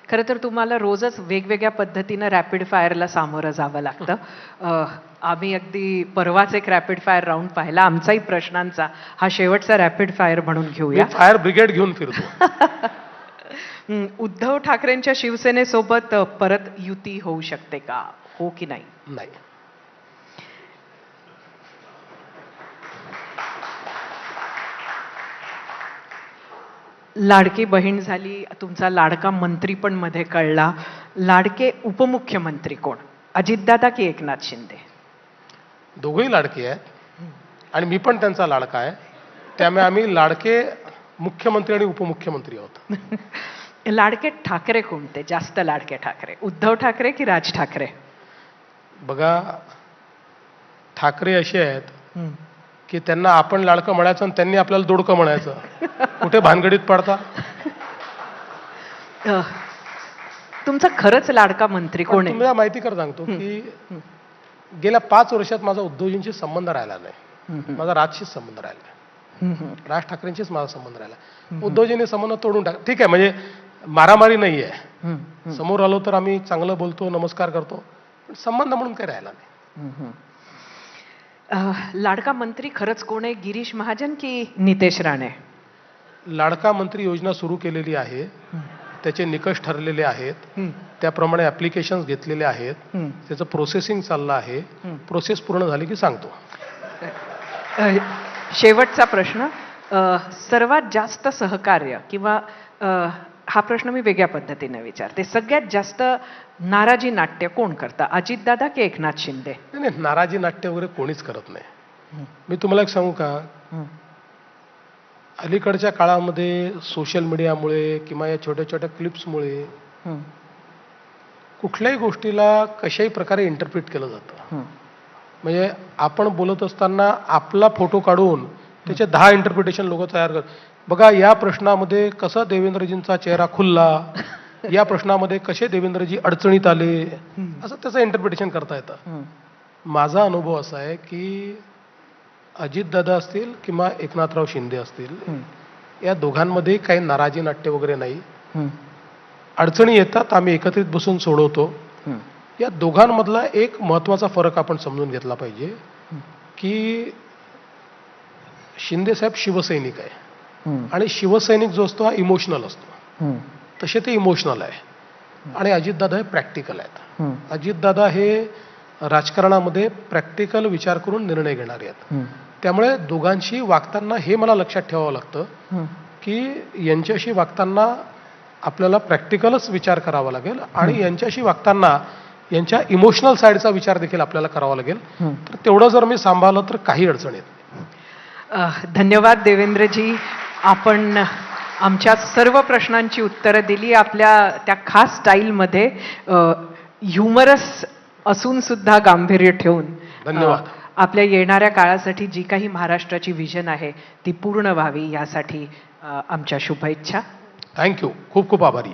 खरं तर तुम्हाला रोजच वेगवेगळ्या पद्धतीनं रॅपिड फायरला सामोरं जावं लागतं. आम्ही अगदी परवाच एक रॅपिड फायर राऊंड पाहिला. आमचाही प्रश्नांचा हा शेवटचा रॅपिड फायर म्हणून मी घेऊया. फायर ब्रिगेड घेऊन फिरतो. उद्धव ठाकरेंच्या शिवसेनेसोबत परत युती होऊ शकते का, हो की नाही? नाही. लाडकी बहीण झाली, तुमचा लाडका मंत्री पण मध्ये कळला. लाडके उपमुख्यमंत्री कोण, अजितदादा की एकनाथ शिंदे? दोघंही लाडके आहेत आणि मी पण त्यांचा लाडका आहे. त्यामुळे आम्ही लाडके मुख्यमंत्री आणि उपमुख्यमंत्री आहोत. लाडके ठाकरे कोणते, जास्त लाडके ठाकरे, उद्धव ठाकरे की राज ठाकरे? बघा, ठाकरे असे आहेत की त्यांना आपण लाडकं म्हणायचं आणि त्यांनी आपल्याला दोडकं म्हणायचं. कुठे भानगडीत पडता? तुमचा खरंच लाडका मंत्री कोण आहे? तुम्हाला माहिती कर सांगतो की गेल्या 5 वर्षात माझा उद्धवजींशी संबंध राहिला नाही. माझा राजशीच संबंध राहिला. राज ठाकरेंशीच माझा संबंध राहिला. उद्धवजींनी संबंध तोडून टाक. ठीक आहे, म्हणजे मारामारी नाहीये. समोर आलो तर आम्ही चांगलं बोलतो, नमस्कार करतो, पण संबंध म्हणून काही राहिला नाही. लाडका मंत्री खरंच कोण आहे, गिरीश महाजन की नितेश राणे? लाडका मंत्री योजना सुरू केलेली आहे, त्याचे निकष ठरलेले आहेत, त्याप्रमाणे ऍप्लिकेशन्स घेतलेले आहेत, त्याचं प्रोसेसिंग चाललं आहे. प्रोसेस पूर्ण झाली की सांगतो. शेवटचा प्रश्न, सर्वात जास्त सहकार्य किंवा हा प्रश्न मी वेगळ्या पद्धतीने विचारते, सगळ्यात जास्त नाराजी नाट्य कोण करतं, अजितदादा की एकनाथ शिंदे? नाही, नाराजी नाट्य वगैरे कोणीच करत नाही. मी तुम्हाला एक सांगू का, अलीकडच्या काळामध्ये सोशल मीडियामुळे किंवा या छोट्या छोट्या क्लिप्समुळे कुठल्याही गोष्टीला कशाही प्रकारे इंटरप्रिट केलं जातं. म्हणजे आपण बोलत असताना आपला फोटो काढून त्याचे 10 इंटरप्रिटेशन लोक तयार करतात. बघा, या प्रश्नामध्ये कसं देवेंद्रजींचा चेहरा खुलला, या प्रश्नामध्ये कसे देवेंद्रजी अडचणीत आले, असं त्याचं इंटरप्रिटेशन करता येतं. माझा अनुभव असा आहे की अजितदादा असतील किंवा एकनाथराव शिंदे असतील, या दोघांमध्ये काही नाराजी नाट्य वगैरे नाही. अडचणी येतात, आम्ही एकत्रित बसून सोडवतो. या दोघांमधला एक महत्वाचा फरक आपण समजून घेतला पाहिजे की शिंदे साहेब शिवसैनिक आहे आणि शिवसैनिक जो असतो हा इमोशनल असतो. तसे ते इमोशनल आहे आणि अजितदादा हे प्रॅक्टिकल आहेत. अजितदादा हे राजकारणामध्ये प्रॅक्टिकल विचार करून निर्णय घेणारे आहेत. त्यामुळे दोघांशी वागताना हे मला लक्षात ठेवावं लागतं की यांच्याशी वागताना आपल्याला प्रॅक्टिकलच विचार करावा लागेल आणि यांच्याशी वागताना यांच्या इमोशनल साईडचा विचार देखील आपल्याला करावा लागेल. तर तेवढं जर मी सांभाळलं तर काही अडचण येत नाही. धन्यवाद देवेंद्रजी, आपण आमच्या सर्व प्रश्नांची उत्तरं दिली आपल्या त्या खास स्टाईलमध्ये, ह्युमरस असून सुद्धा गांभीर्य ठेवून. धन्यवाद. आपल्या येणाऱ्या काळासाठी जी काही महाराष्ट्राची विजन आहे ती पूर्ण व्हावी यासाठी आमच्या शुभेच्छा. थँक्यू. खूप खूप आभारी.